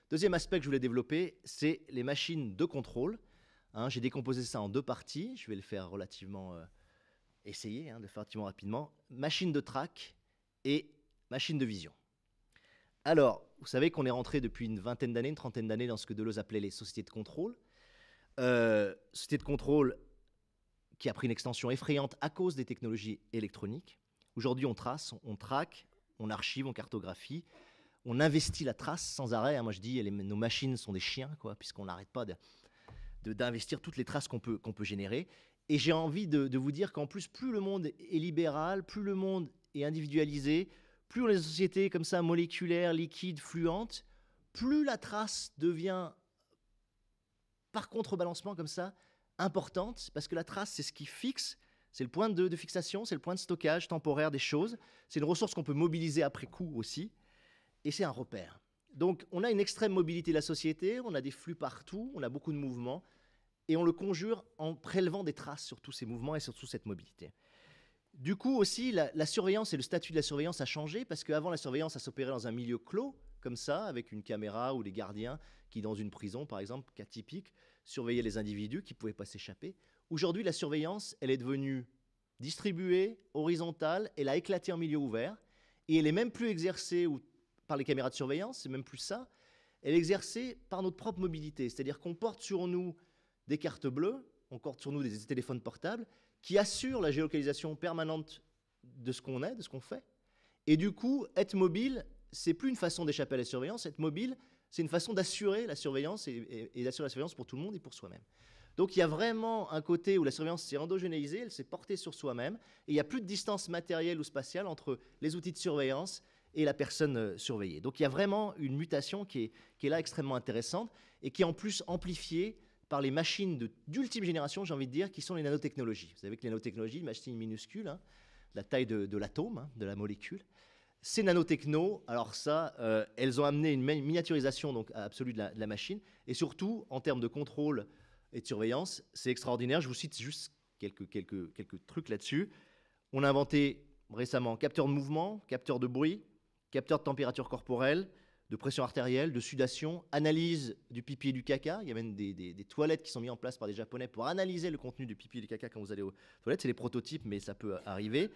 Deuxième aspect que je voulais développer, c'est les machines de contrôle. Hein, j'ai décomposé ça en deux parties. Je vais le faire relativement essayer, de faire relativement rapidement. Machine de track et machine de vision. Alors, vous savez qu'on est rentré depuis une vingtaine d'années, une trentaine d'années dans ce que Deleuze appelait les sociétés de contrôle. Société de contrôle qui a pris une extension effrayante à cause des technologies électroniques. Aujourd'hui, on trace, on traque, on archive, on cartographie, on investit la trace sans arrêt. Moi, je dis, nos machines sont des chiens, puisqu'on n'arrête pas d'investir toutes les traces qu'on peut générer. Et j'ai envie de vous dire qu'en plus, plus le monde est libéral, plus le monde est individualisé, plus on est des sociétés comme ça, moléculaires, liquides, fluentes, plus la trace devient, par contrebalancement comme ça, importante, parce que la trace, c'est ce qui fixe, c'est le point de fixation, c'est le point de stockage temporaire des choses, c'est une ressource qu'on peut mobiliser après coup aussi, et c'est un repère. Donc on a une extrême mobilité de la société, on a des flux partout, on a beaucoup de mouvements, et on le conjure en prélevant des traces sur tous ces mouvements et sur toute cette mobilité. Du coup aussi, la surveillance et le statut de la surveillance a changé, parce qu'avant la surveillance, ça s'opérait dans un milieu clos, comme ça, avec une caméra ou des gardiens qui, dans une prison, par exemple, cas typique, surveillaient les individus qui ne pouvaient pas s'échapper. Aujourd'hui, la surveillance, elle est devenue distribuée, horizontale, elle a éclaté en milieu ouvert, et elle n'est même plus exercée par les caméras de surveillance, c'est même plus ça, elle est exercée par notre propre mobilité, c'est-à-dire qu'on porte sur nous des cartes bleues, on porte sur nous des téléphones portables, qui assurent la géolocalisation permanente de ce qu'on est, de ce qu'on fait. Et du coup, être mobile, c'est plus une façon d'échapper à la surveillance. Être mobile, c'est une façon d'assurer la surveillance et d'assurer la surveillance pour tout le monde et pour soi-même. Donc il y a vraiment un côté où la surveillance s'est endogénéisée, elle s'est portée sur soi-même, et il n'y a plus de distance matérielle ou spatiale entre les outils de surveillance et la personne surveillée. Donc il y a vraiment une mutation qui est là extrêmement intéressante et qui est en plus amplifiée par les machines d'ultime génération, j'ai envie de dire, qui sont les nanotechnologies. Vous savez que les nanotechnologies, machines minuscules, la taille de l'atome, de la molécule. Ces nanotechnos, alors ça, elles ont amené une miniaturisation donc, absolue de la machine, et surtout, en termes de contrôle et de surveillance, c'est extraordinaire. Je vous cite juste quelques trucs là-dessus. On a inventé récemment capteur de mouvement, capteur de bruit, capteur de température corporelle, de pression artérielle, de sudation, analyse du pipi et du caca. Il y a même des toilettes qui sont mises en place par des Japonais pour analyser le contenu du pipi et du caca quand vous allez aux toilettes. C'est les prototypes, mais ça peut arriver.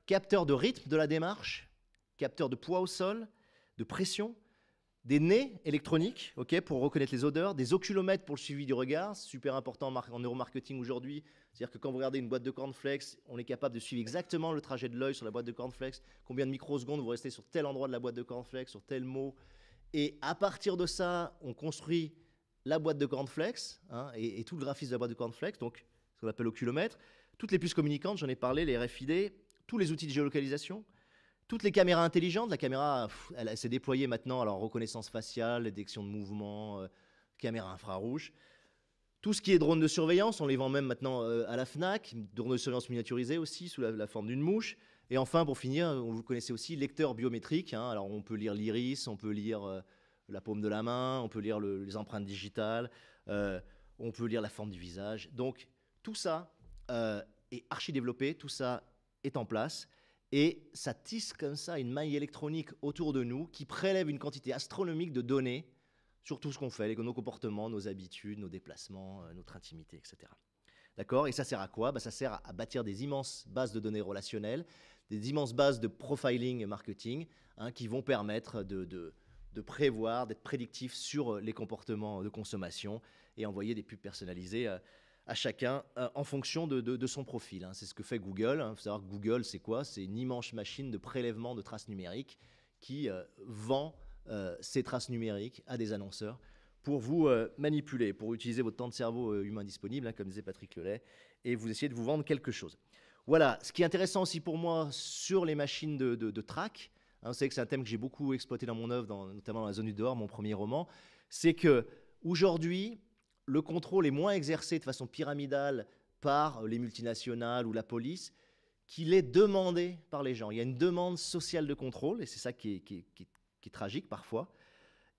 Capteur de rythme de la démarche, capteur de poids au sol, de pression, des nez électroniques pour reconnaître les odeurs, des oculomètres pour le suivi du regard, super important en neuromarketing aujourd'hui. C'est-à-dire que quand vous regardez une boîte de cornflakes, on est capable de suivre exactement le trajet de l'œil sur la boîte de cornflakes, combien de microsecondes vous restez sur tel endroit de la boîte de cornflakes, sur tel mot. Et à partir de ça, on construit la boîte de cornflakes et tout le graphisme de la boîte de cornflakes, donc ce qu'on appelle oculomètre, toutes les puces communicantes, j'en ai parlé, les RFID, tous les outils de géolocalisation, toutes les caméras intelligentes. La caméra, elle s'est déployée maintenant, alors reconnaissance faciale, détection de mouvement, caméra infrarouge. Tout ce qui est drone de surveillance, on les vend même maintenant à la FNAC, drone de surveillance miniaturisé aussi, sous la forme d'une mouche. Et enfin, pour finir, vous connaissez aussi lecteur biométrique. Alors on peut lire l'iris, on peut lire la paume de la main, on peut lire les empreintes digitales, on peut lire la forme du visage. Donc tout ça est archi-développé, tout ça est en place. Et ça tisse comme ça une maille électronique autour de nous qui prélève une quantité astronomique de données sur tout ce qu'on fait, nos comportements, nos habitudes, nos déplacements, notre intimité, etc. D'accord? Et ça sert à quoi? Ça sert à bâtir des immenses bases de données relationnelles, des immenses bases de profiling marketing qui vont permettre de prévoir, d'être prédictifs sur les comportements de consommation et envoyer des pubs personnalisées à chacun en fonction de son profil. C'est ce que fait Google. Il faut savoir que Google, c'est quoi? C'est une immense machine de prélèvement de traces numériques qui vend ces traces numériques à des annonceurs pour vous manipuler, pour utiliser votre temps de cerveau humain disponible, comme disait Patrick Lelay, et vous essayez de vous vendre quelque chose. Voilà, ce qui est intéressant aussi pour moi sur les machines de track, vous savez que c'est un thème que j'ai beaucoup exploité dans mon œuvre, notamment dans La Zone du Dehors, mon premier roman, c'est qu'aujourd'hui, le contrôle est moins exercé de façon pyramidale par les multinationales ou la police qu'il est demandé par les gens. Il y a une demande sociale de contrôle, et c'est ça qui est tragique parfois.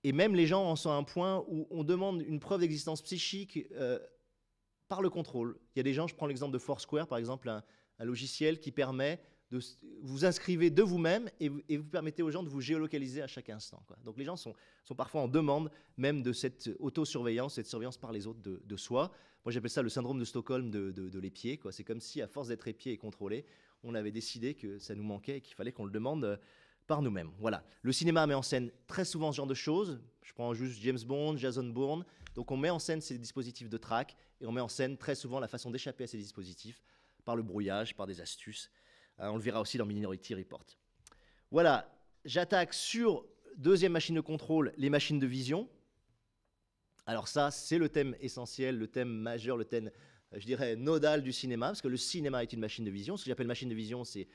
Et même les gens en sont à un point où on demande une preuve d'existence psychique par le contrôle. Il y a des gens, je prends l'exemple de Foursquare, par exemple, un logiciel qui permet vous inscrivez de vous-même et vous permettez aux gens de vous géolocaliser à chaque instant, quoi. Donc les gens sont parfois en demande même de cette autosurveillance, cette surveillance par les autres de soi. Moi j'appelle ça le syndrome de Stockholm de l'épier, quoi. C'est comme si à force d'être épié et contrôlé, on avait décidé que ça nous manquait et qu'il fallait qu'on le demande par nous-mêmes. Voilà. Le cinéma met en scène très souvent ce genre de choses. Je prends juste James Bond, Jason Bourne. Donc on met en scène ces dispositifs de traque et on met en scène très souvent la façon d'échapper à ces dispositifs par le brouillage, par des astuces. On le verra aussi dans Minority Report. Voilà, j'attaque sur deuxième machine de contrôle, les machines de vision. Alors ça, c'est le thème essentiel, le thème majeur, le thème, je dirais, nodal du cinéma, parce que le cinéma est une machine de vision. Ce que j'appelle machine de vision, c'est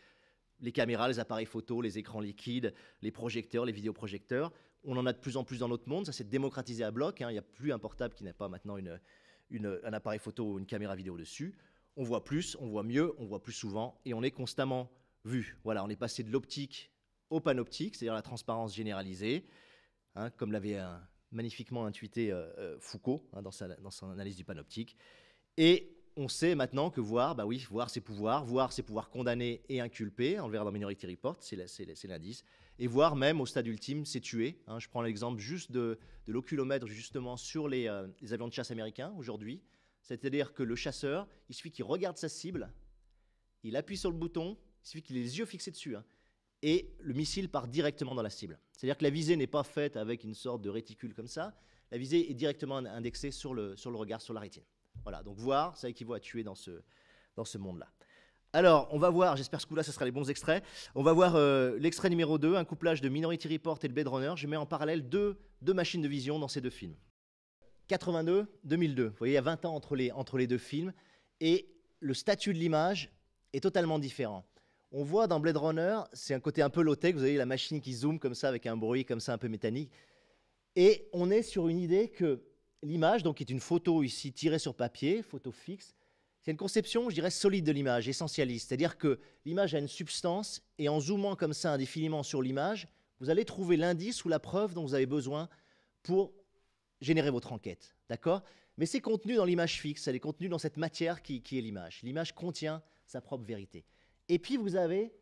les caméras, les appareils photo, les écrans liquides, les projecteurs, les vidéoprojecteurs. On en a de plus en plus dans notre monde, ça s'est démocratisé à bloc. Il n'y a plus un portable qui n'a pas maintenant un appareil photo ou une caméra vidéo dessus. On voit plus, on voit mieux, on voit plus souvent, et on est constamment vu. Voilà, on est passé de l'optique au panoptique, c'est-à-dire la transparence généralisée, hein, comme l'avait magnifiquement intuité Foucault dans son analyse du panoptique. Et on sait maintenant que voir c'est pouvoir condamner et inculper, on le verra dans Minority Report, c'est l'indice, et voir même au stade ultime, c'est tuer. Hein. Je prends l'exemple juste de l'oculomètre justement sur les avions de chasse américains aujourd'hui. C'est-à-dire que le chasseur, il suffit qu'il regarde sa cible, il appuie sur le bouton, il suffit qu'il ait les yeux fixés dessus, hein, et le missile part directement dans la cible. C'est-à-dire que la visée n'est pas faite avec une sorte de réticule comme ça, la visée est directement indexée sur le regard, sur la rétine. Voilà, donc voir, ça équivaut à tuer dans ce monde-là. Alors, on va voir, j'espère que ce coup-là, ce sera les bons extraits, on va voir l'extrait numéro 2, un couplage de Minority Report et de Blade Runner. Je mets en parallèle deux machines de vision dans ces deux films. 82, 2002. Vous voyez, il y a 20 ans entre les deux films. Et le statut de l'image est totalement différent. On voit dans Blade Runner, c'est un côté un peu low-tech. Vous avez la machine qui zoome comme ça, avec un bruit comme ça un peu mécanique. Et on est sur une idée que l'image, donc qui est une photo ici tirée sur papier, photo fixe, c'est une conception, je dirais, solide de l'image, essentialiste. C'est-à-dire que l'image a une substance, et en zoomant comme ça indéfiniment sur l'image, vous allez trouver l'indice ou la preuve dont vous avez besoin pour générer votre enquête, d'accord? Mais c'est contenu dans l'image fixe, elle est contenue dans cette matière qui est l'image. L'image contient sa propre vérité. Et puis vous avez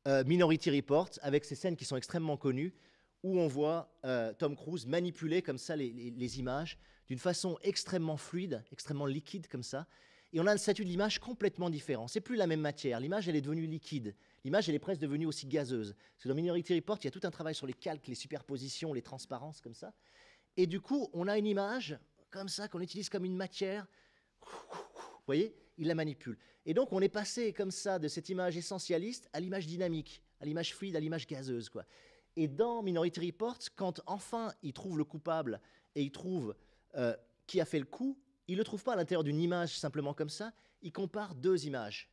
Minority Report, avec ces scènes qui sont extrêmement connues, où on voit Tom Cruise manipuler comme ça les images d'une façon extrêmement fluide, extrêmement liquide comme ça. Et on a le statut de l'image complètement différent. C'est plus la même matière. L'image, elle est devenue liquide. L'image, elle est presque devenue aussi gazeuse. Parce que dans Minority Report, il y a tout un travail sur les calques, les superpositions, les transparences comme ça. Et du coup, on a une image comme ça qu'on utilise comme une matière. Vous voyez, il la manipule. Et donc, on est passé comme ça de cette image essentialiste à l'image dynamique, à l'image fluide, à l'image gazeuse, quoi. Et dans Minority Report, quand enfin il trouve le coupable et il trouve qui a fait le coup, il ne le trouve pas à l'intérieur d'une image simplement comme ça, il compare deux images.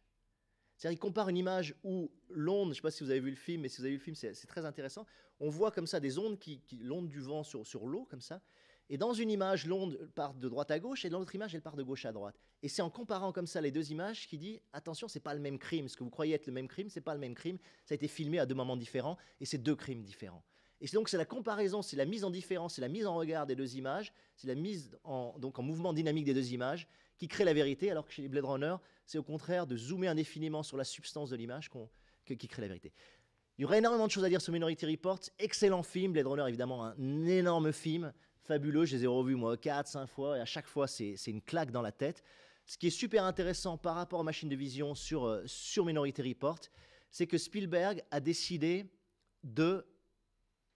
C'est-à-dire qu'il compare une image où l'onde, je ne sais pas si vous avez vu le film, mais si vous avez vu le film, c'est très intéressant. On voit comme ça des ondes, l'onde du vent sur l'eau, comme ça. Et dans une image, l'onde part de droite à gauche, et dans l'autre image, elle part de gauche à droite. Et c'est en comparant comme ça les deux images qu'il dit, attention, ce n'est pas le même crime. Ce que vous croyez être le même crime, ce n'est pas le même crime. Ça a été filmé à deux moments différents, et c'est deux crimes différents. Et donc c'est la comparaison, c'est la mise en différence, c'est la mise en regard des deux images, c'est la mise en mouvement dynamique des deux images qui crée la vérité, alors que chez les Blade Runner, c'est au contraire de zoomer indéfiniment sur la substance de l'image qui crée la vérité. Il y aurait énormément de choses à dire sur Minority Report. Excellent film, Blade Runner évidemment un énorme film, fabuleux, je les ai revus moi 4-5 fois, et à chaque fois c'est une claque dans la tête. Ce qui est super intéressant par rapport aux machines de vision sur Minority Report, c'est que Spielberg a décidé de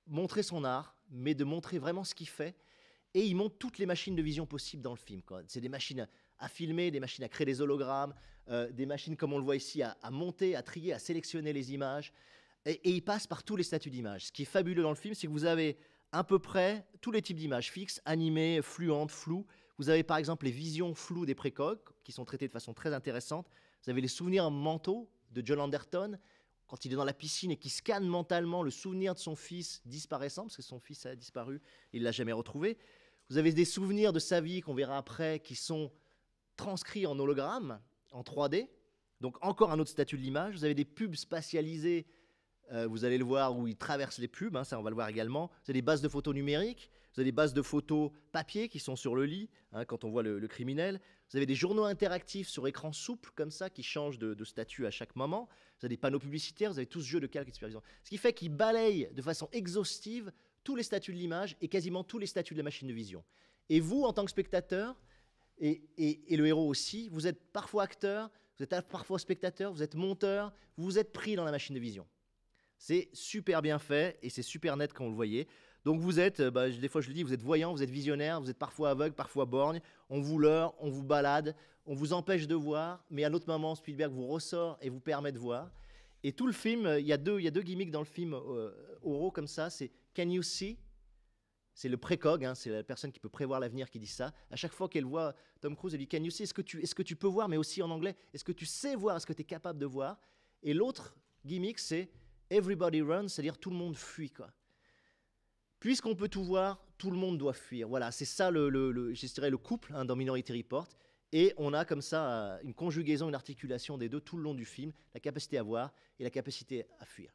montrer son art, mais de montrer vraiment ce qu'il fait, et il montre toutes les machines de vision possibles dans le film. C'est des machines à filmer, des machines à créer des hologrammes, des machines comme on le voit ici à monter, à trier, à sélectionner les images, et il passe par tous les statuts d'images. Ce qui est fabuleux dans le film, c'est que vous avez à peu près tous les types d'images fixes, animées, fluentes, floues. Vous avez par exemple les visions floues des précoques, qui sont traitées de façon très intéressante. Vous avez les souvenirs mentaux de John Anderton, quand il est dans la piscine et qui scanne mentalement le souvenir de son fils disparaissant, parce que son fils a disparu, il ne l'a jamais retrouvé. Vous avez des souvenirs de sa vie qu'on verra après, qui sont transcrits en hologramme, en 3D. Donc encore un autre statut de l'image. Vous avez des pubs spatialisées, vous allez le voir, où il traverse les pubs, ça on va le voir également. Vous avez des bases de photos numériques, Vous avez des bases de photos papier qui sont sur le lit, hein, quand on voit le criminel. Vous avez des journaux interactifs sur écran souple, comme ça, qui changent de statut à chaque moment. Vous avez des panneaux publicitaires, vous avez tout ce jeu de calque et de supervision. Ce qui fait qu'il balaye de façon exhaustive tous les statuts de l'image et quasiment tous les statuts de la machine de vision. Et vous, en tant que spectateur, et le héros aussi, vous êtes parfois acteur, vous êtes parfois spectateur, vous êtes monteur, vous êtes pris dans la machine de vision. C'est super bien fait et c'est super net quand vous le voyez. Donc vous êtes, des fois je le dis, vous êtes voyant, vous êtes visionnaire, vous êtes parfois aveugle, parfois borgne, on vous leurre, on vous balade, on vous empêche de voir, mais à l'autre moment, Spielberg vous ressort et vous permet de voir. Et tout le film, il y a deux gimmicks dans le film oraux comme ça, c'est « Can you see ?» C'est le précog, hein, c'est la personne qui peut prévoir l'avenir qui dit ça. À chaque fois qu'elle voit Tom Cruise, elle dit « Can you see ?» Est-ce que tu peux voir, mais aussi en anglais, est-ce que tu sais voir, est-ce que tu es capable de voir? Et l'autre gimmick, c'est « Everybody runs », c'est-à-dire tout le monde fuit, quoi. Puisqu'on peut tout voir, tout le monde doit fuir. Voilà, c'est ça je dirais le couple, hein, dans Minority Report. Et on a comme ça une conjugaison, une articulation des deux tout le long du film, la capacité à voir et la capacité à fuir.